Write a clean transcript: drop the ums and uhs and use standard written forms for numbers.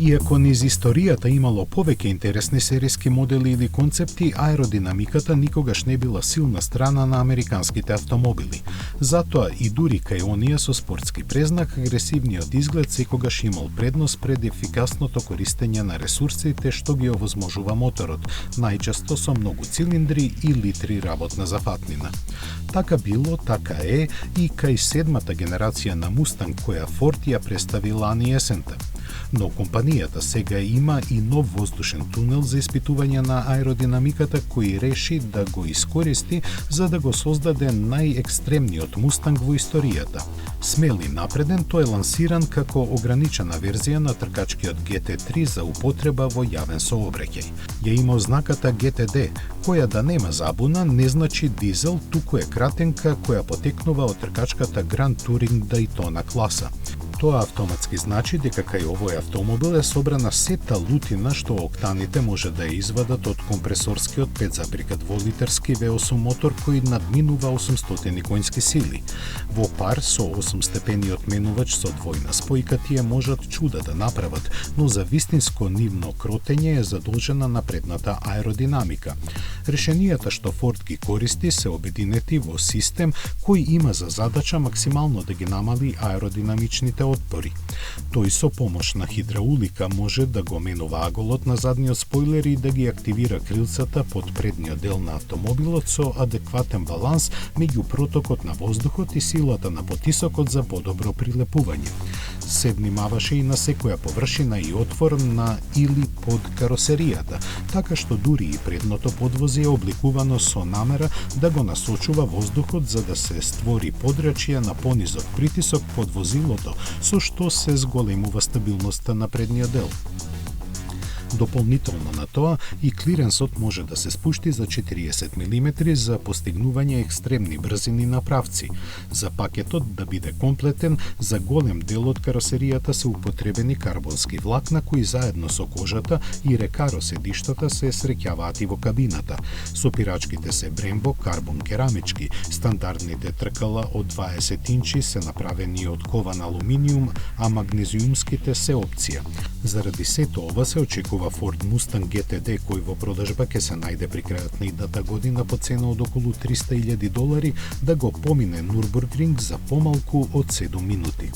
Иако низ историјата имало повеќе интересни сериски модели или концепти, аеродинамиката никогаш не била силна страна на американските автомобили. Затоа и дури кај оние со спортски презнак, агресивниот изглед секогаш имал предност пред ефикасното користење на ресурсите што ги овозможува моторот, најчесто со многу цилиндри и литри работна зафатнина. Така било, така е и кај седмата генерација на Мустанг која Форд ја представи лани есента. Но компанијата сега има и нов воздушен тунел за испитување на аеродинамиката кој реши да го искористи за да го создаде најекстремниот Мустанг во историјата. Смел и напреден, тој е лансиран како ограничена верзија на тркачкиот GT3 за употреба во јавен сообраќај. Ја има ознаката GTD, која да нема забуна не значи дизел, туку е кратенка која потекнува од тркачката Grand Touring Daytona класа. Тоа автоматски значи дека кај овој автомобил е собрана сета лутина што октаните може да ја извадат од компресорскиот 5,2 литарски V8 мотор кој надминува 800 конски сили. Во пар со 8-степениот менувач со двојна спојка тие можат чуда да направат, но за вистинско нивно кротење е задолжена напредната аеродинамика. Решенијата што Форд ги користи се обединети во систем кој има за задача максимално да ги намали аеродинамичните отпори. Тој со помош на хидраулика може да го менува аголот на задниот спојлер и да ги активира крилцата под предниот дел на автомобилот со адекватен баланс меѓу протокот на воздухот и силата на потисокот за подобро прилепување. Се внимаваше и на секоја површина и отвор на или под каросеријата, така што дури и предното подвози е обликувано со намера да го насочува воздухот за да се створи подрачје на понизок притисок под возилото, со што се зголемува стабилноста на предниот дел. Дополнително на тоа, и клиренсот може да се спушти за 40 мм за постигнување екстремни брзини на правци. За пакетот да биде комплетен, за голем дел од каросеријата се употребени карбонски влакна кои заедно со кожата и рекароседиштата се среќаваат и во кабината. Сопирачките се Brembo карбон керамички, стандардните тркала од 20 инчи се направени од кован алуминиум, а магнезиумските се опција. Заради сето ова се очекува Ford Mustang GTD кој во продажба ќе се најде при крајот на идната година по цена од околу $300,000 да го помине Нурбургринг за помалку од 7 минути.